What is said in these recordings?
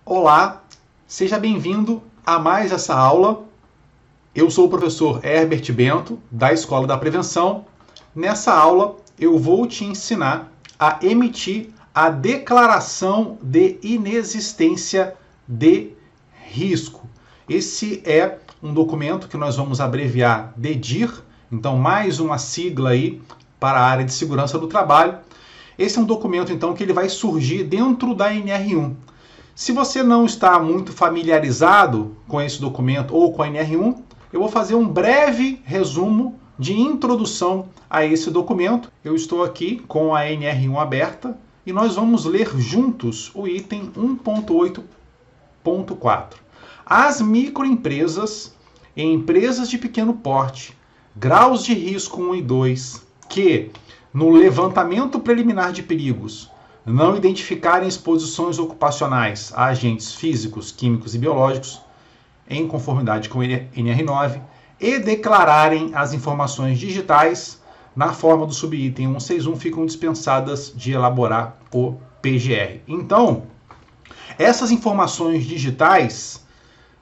Olá, seja bem-vindo a mais essa aula. Eu sou o professor Herbert Bento, da Escola da Prevenção. Nessa aula, eu vou te ensinar a emitir a declaração de inexistência de risco. Esse é um documento que nós vamos abreviar de DIR, então mais uma sigla aí para a área de segurança do trabalho. Esse é um documento, então, que ele vai surgir dentro da NR1. Se você não está muito familiarizado com esse documento ou com a NR1, eu vou fazer um breve resumo de introdução a esse documento. Eu estou aqui com a NR1 aberta e nós vamos ler juntos o item 1.8.4. As microempresas e empresas de pequeno porte, graus de risco 1 e 2, que, no levantamento preliminar de perigos, não identificarem exposições ocupacionais a agentes físicos, químicos e biológicos, em conformidade com o NR9, e declararem as informações digitais na forma do subitem 161, ficam dispensadas de elaborar o PGR. Então, essas informações digitais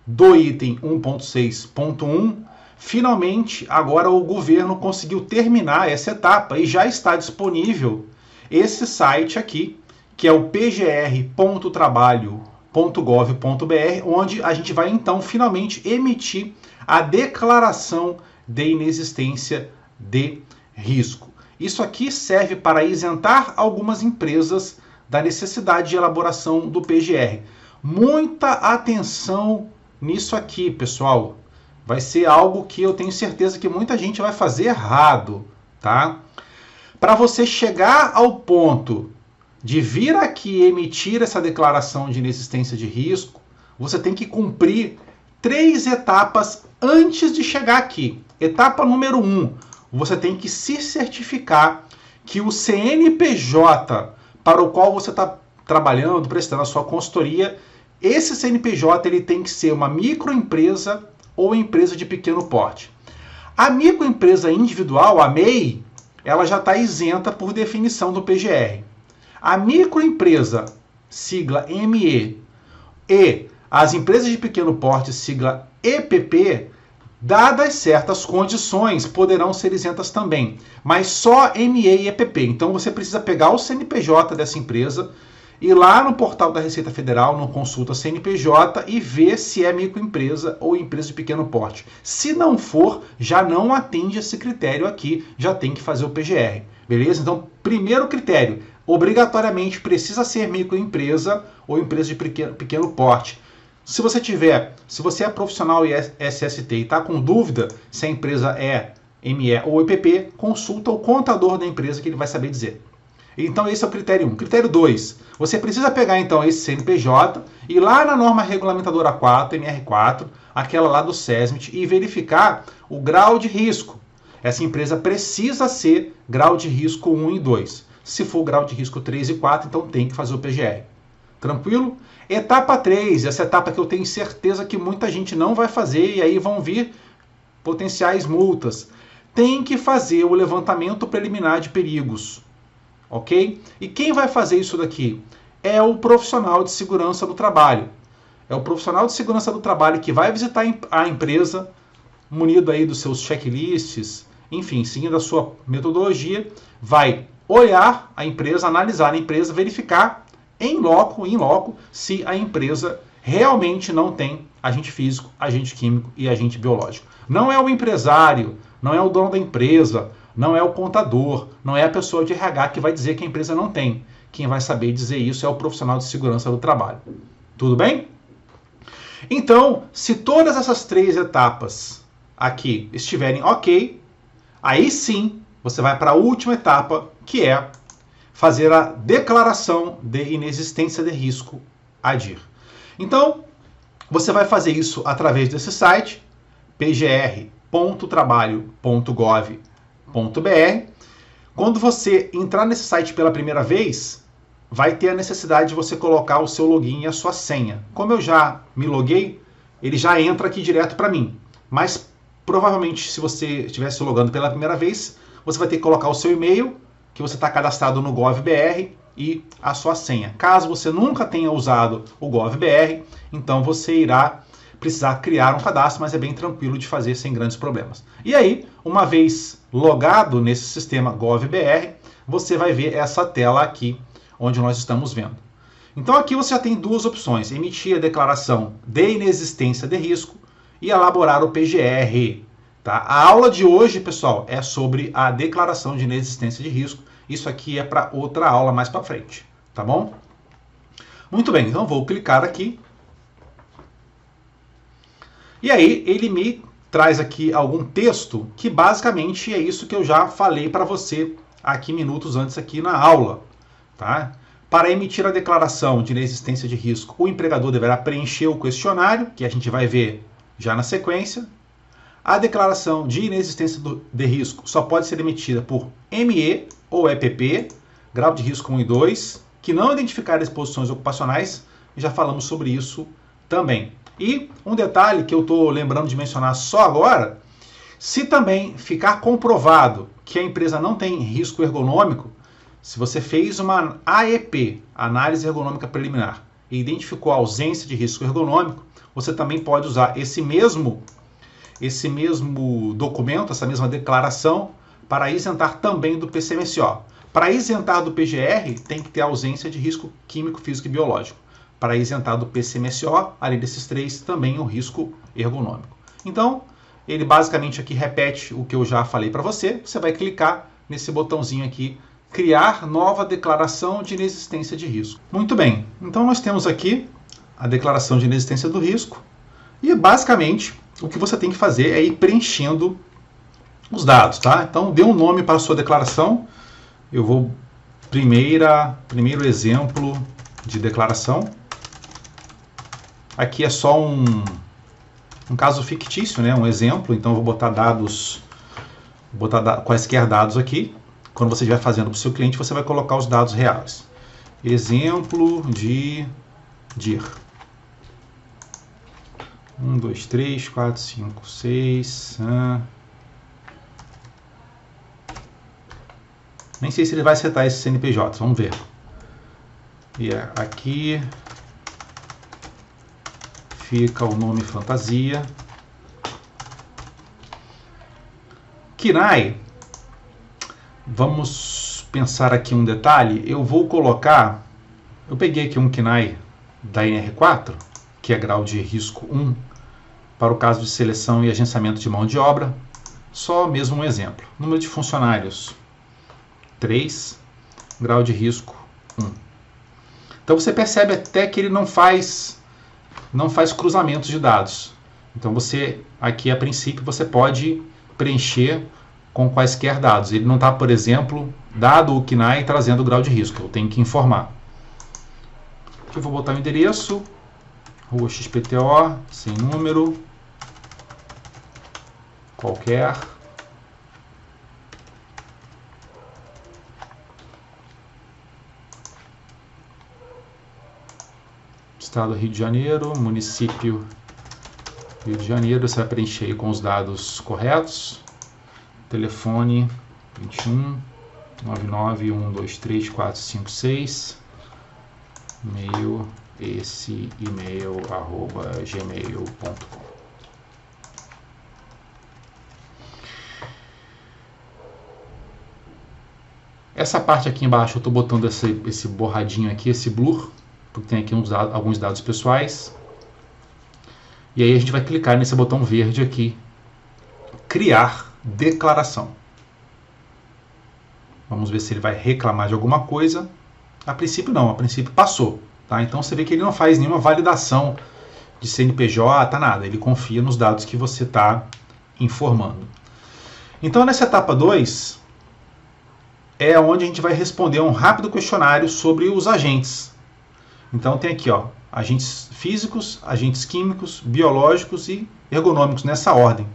do item 1.6.1, finalmente, agora o governo conseguiu terminar essa etapa e já está disponível esse site aqui, que é o pgr.trabalho.gov.br, onde a gente vai então finalmente emitir a declaração de inexistência de risco. Isso aqui serve para isentar algumas empresas da necessidade de elaboração do PGR. Muita atenção nisso aqui, pessoal. Vai ser algo que eu tenho certeza que muita gente vai fazer errado, tá? Para você chegar ao ponto de vir aqui emitir essa declaração de inexistência de risco, você tem que cumprir 3 etapas antes de chegar aqui. Etapa número 1, você tem que se certificar que o CNPJ para o qual você está trabalhando, prestando a sua consultoria, esse CNPJ ele tem que ser uma microempresa ou empresa de pequeno porte. A microempresa individual, a MEI, ela já está isenta por definição do PGR. A microempresa, sigla ME, e as empresas de pequeno porte, sigla EPP, dadas certas condições, poderão ser isentas também, mas só ME e EPP. Então você precisa pegar o CNPJ dessa empresa, ir lá no portal da Receita Federal, no Consulta CNPJ, e ver se é microempresa ou empresa de pequeno porte. Se não for, já não atende esse critério aqui, já tem que fazer o PGR. Beleza? Então, primeiro critério, obrigatoriamente precisa ser microempresa ou empresa de pequeno porte. Se você é profissional e SST e está com dúvida se a empresa é ME ou EPP, consulta o contador da empresa que ele vai saber dizer. Então esse é o critério 1. Critério 2, você precisa pegar então esse CNPJ e ir lá na norma regulamentadora 4, NR4, aquela lá do SESMIT, e verificar o grau de risco. Essa empresa precisa ser grau de risco 1 e 2. Se for grau de risco 3 e 4, então tem que fazer o PGR. Tranquilo? Etapa 3, essa etapa que eu tenho certeza que muita gente não vai fazer e aí vão vir potenciais multas. Tem que fazer o levantamento preliminar de perigos. Ok? E quem vai fazer isso daqui? É o profissional de segurança do trabalho. É o profissional de segurança do trabalho que vai visitar a empresa, munido aí dos seus checklists, enfim, seguindo a sua metodologia, vai olhar a empresa, analisar a empresa, verificar em loco, se a empresa realmente não tem agente físico, agente químico e agente biológico. Não é o empresário, não é o dono da empresa, não é o contador, não é a pessoa de RH que vai dizer que a empresa não tem. Quem vai saber dizer isso é o profissional de segurança do trabalho. Tudo bem? Então, se todas essas 3 etapas aqui estiverem ok, aí sim você vai para a última etapa, que é fazer a declaração de inexistência de risco, ADIR. Então, você vai fazer isso através desse site, pgr.trabalho.gov.br. Quando você entrar nesse site pela primeira vez, vai ter a necessidade de você colocar o seu login e a sua senha. Como eu já me loguei, ele já entra aqui direto para mim. Mas provavelmente, se você estiver se logando pela primeira vez, você vai ter que colocar o seu e-mail, que você está cadastrado no GovBR, e a sua senha. Caso você nunca tenha usado o GovBR, então você irá precisar criar um cadastro, mas é bem tranquilo de fazer sem grandes problemas. E aí, uma vez logado nesse sistema GovBR, você vai ver essa tela aqui, onde nós estamos vendo. Então aqui você já tem duas opções: emitir a declaração de inexistência de risco e elaborar o PGR. Tá? A aula de hoje, pessoal, é sobre a declaração de inexistência de risco. Isso aqui é para outra aula mais para frente, tá bom? Muito bem, então vou clicar aqui. E aí ele me traz aqui algum texto que basicamente é isso que eu já falei para você aqui minutos antes aqui na aula, tá? Para emitir a declaração de inexistência de risco, o empregador deverá preencher o questionário, que a gente vai ver já na sequência. A declaração de inexistência de risco só pode ser emitida por ME ou EPP, grau de risco 1 e 2, que não identificar exposições ocupacionais, já falamos sobre isso também. E um detalhe que eu estou lembrando de mencionar só agora: se também ficar comprovado que a empresa não tem risco ergonômico, se você fez uma AEP, Análise Ergonômica Preliminar, e identificou a ausência de risco ergonômico, você também pode usar esse mesmo documento, essa mesma declaração, para isentar também do PCMSO. Para isentar do PGR, tem que ter ausência de risco químico, físico e biológico. Para isentar do PCMSO, além desses três, também o risco ergonômico. Então, ele basicamente aqui repete o que eu já falei para você. Você vai clicar nesse botãozinho aqui, criar nova declaração de inexistência de risco. Muito bem, então nós temos aqui a declaração de inexistência do risco. E basicamente, o que você tem que fazer é ir preenchendo os dados, tá? Então, dê um nome para a sua declaração. Eu vou primeiro exemplo de declaração. Aqui é só um caso fictício, né? Um exemplo. Então, eu vou botar dados, quaisquer dados aqui. Quando você estiver fazendo para o seu cliente, você vai colocar os dados reais. Exemplo de DIR. 1, 2, 3, 4, 5, 6. Nem sei se ele vai acertar esse CNPJ, vamos ver. E aqui fica o nome fantasia. KINAI. Vamos pensar aqui um detalhe. Eu peguei aqui um KINAI da NR4, que é grau de risco 1, para o caso de seleção e agenciamento de mão de obra. Só mesmo um exemplo. Número de funcionários 3, grau de risco 1. Então você percebe até que ele não faz cruzamentos de dados. Então você, aqui a princípio, você pode preencher com quaisquer dados. Ele não está, por exemplo, dado o KINAI trazendo o grau de risco. Eu tenho que informar. Aqui eu vou botar o endereço, Rua XPTO, sem número, qualquer. Estado Rio de Janeiro, município Rio de Janeiro, você vai preencher com os dados corretos. Telefone 21 99 123 456. E-mail, esse e-mail @gmail.com. Essa parte aqui embaixo eu estou botando esse borradinho aqui, esse blur, porque tem aqui alguns dados pessoais. E aí a gente vai clicar nesse botão verde aqui, criar declaração. Vamos ver se ele vai reclamar de alguma coisa. A princípio não, a princípio passou. Tá? Então você vê que ele não faz nenhuma validação de CNPJ, nada. Ele confia nos dados que você está informando. Então nessa etapa 2 é onde a gente vai responder um rápido questionário sobre os agentes. Então tem aqui, ó, agentes físicos, agentes químicos, biológicos e ergonômicos nessa ordem.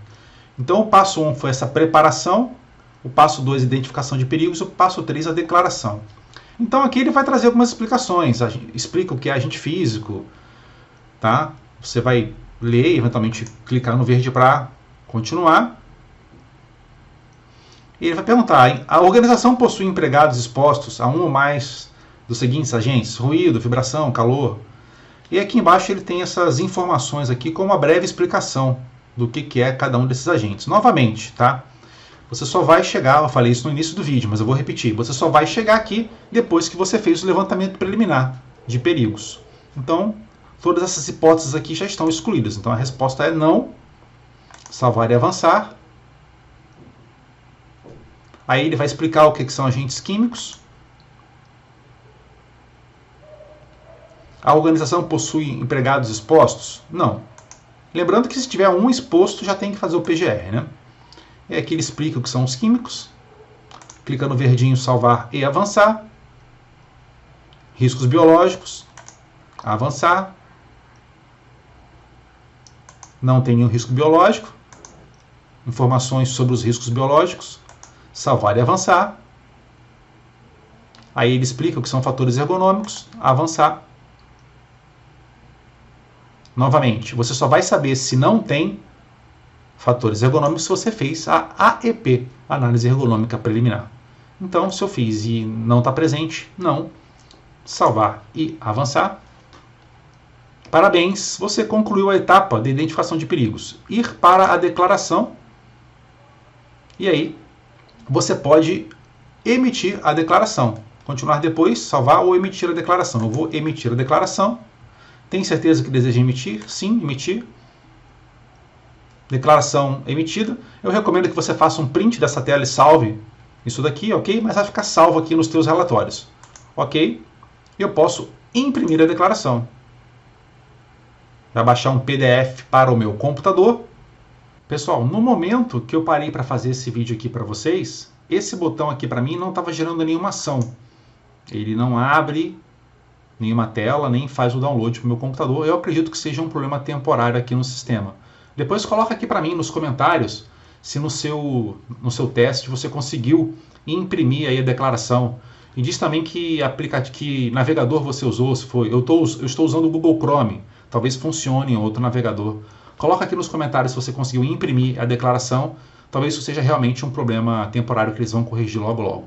Então o passo 1 foi essa preparação, o passo 2 identificação de perigos, o passo 3 a declaração. Então aqui ele vai trazer algumas explicações, explica o que é agente físico, tá? Você vai ler e eventualmente clicar no verde para continuar. E ele vai perguntar: a organização possui empregados expostos a um ou mais dos seguintes agentes: ruído, vibração, calor. E aqui embaixo ele tem essas informações aqui com uma breve explicação do que é cada um desses agentes. Novamente, tá? Você só vai chegar, eu falei isso no início do vídeo, mas eu vou repetir, você só vai chegar aqui depois que você fez o levantamento preliminar de perigos. Então, todas essas hipóteses aqui já estão excluídas. Então a resposta é não. Salvar e avançar. Aí ele vai explicar o que são agentes químicos. A organização possui empregados expostos? Não. Lembrando que se tiver um exposto, já tem que fazer o PGR, né? E aqui ele explica o que são os químicos. Clica no verdinho salvar e avançar. Riscos biológicos. Avançar. Não tem nenhum risco biológico. Informações sobre os riscos biológicos. Salvar e avançar. Aí ele explica o que são fatores ergonômicos. Avançar. Novamente, você só vai saber se não tem fatores ergonômicos se você fez a AEP, Análise Ergonômica Preliminar. Então, se eu fiz e não está presente, não. Salvar e avançar. Parabéns, você concluiu a etapa de identificação de perigos. Ir para a declaração. E aí, você pode emitir a declaração. Continuar depois, salvar ou emitir a declaração. Eu vou emitir a declaração. Tem certeza que deseja emitir? Sim, emitir. Declaração emitida. Eu recomendo que você faça um print dessa tela e salve isso daqui, ok? Mas vai ficar salvo aqui nos teus relatórios, ok? Eu posso imprimir a declaração. Vai baixar um PDF para o meu computador. Pessoal, no momento que eu parei para fazer esse vídeo aqui para vocês, esse botão aqui para mim não estava gerando nenhuma ação. Ele não abre nenhuma tela, nem faz o download para o meu computador. Eu acredito que seja um problema temporário aqui no sistema. Depois coloca aqui para mim nos comentários se no seu teste você conseguiu imprimir aí a declaração. E diz também que navegador você usou, se foi. Eu estou usando o Google Chrome, talvez funcione em outro navegador. Coloca aqui nos comentários se você conseguiu imprimir a declaração. Talvez isso seja realmente um problema temporário que eles vão corrigir logo logo.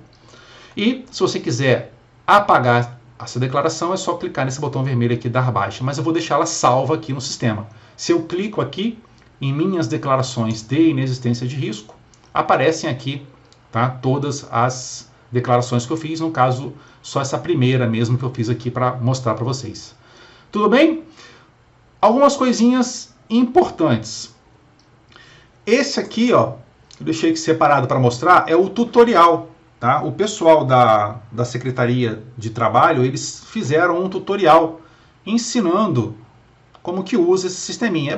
E se você quiser apagar essa declaração, é só clicar nesse botão vermelho aqui, dar baixa, mas eu vou deixá-la salva aqui no sistema. Se eu clico aqui em minhas declarações de inexistência de risco, aparecem aqui, tá, todas as declarações que eu fiz, no caso, só essa primeira mesmo que eu fiz aqui para mostrar para vocês. Tudo bem? Algumas coisinhas importantes. Esse aqui, ó, eu deixei aqui separado para mostrar, é o tutorial. Tá? O pessoal da Secretaria de Trabalho, eles fizeram um tutorial ensinando como que usa esse sisteminha.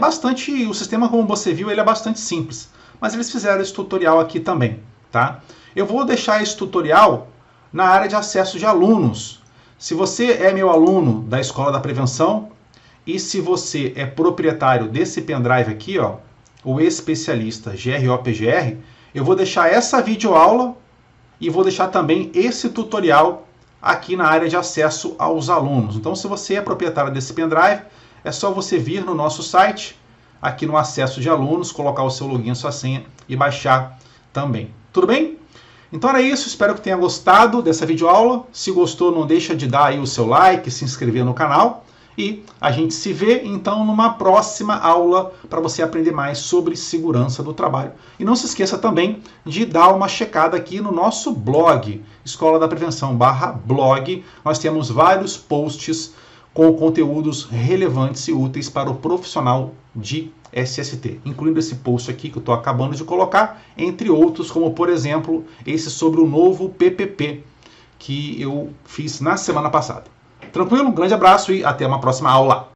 O sistema, como você viu, ele é bastante simples, mas eles fizeram esse tutorial aqui também. Tá? Eu vou deixar esse tutorial na área de acesso de alunos. Se você é meu aluno da Escola da Prevenção e se você é proprietário desse pendrive aqui, ó, o especialista GROPGR, eu vou deixar essa videoaula e vou deixar também esse tutorial aqui na área de acesso aos alunos. Então, se você é proprietário desse pendrive, é só você vir no nosso site, aqui no acesso de alunos, colocar o seu login, sua senha e baixar também. Tudo bem? Então era isso, espero que tenha gostado dessa videoaula. Se gostou, não deixa de dar aí o seu like, se inscrever no canal. E a gente se vê, então, numa próxima aula para você aprender mais sobre segurança do trabalho. E não se esqueça também de dar uma checada aqui no nosso blog, Escola da Prevenção/blog. Nós temos vários posts com conteúdos relevantes e úteis para o profissional de SST, incluindo esse post aqui que eu estou acabando de colocar, entre outros, como, por exemplo, esse sobre o novo PPP, que eu fiz na semana passada. Tranquilo? Um grande abraço e até uma próxima aula.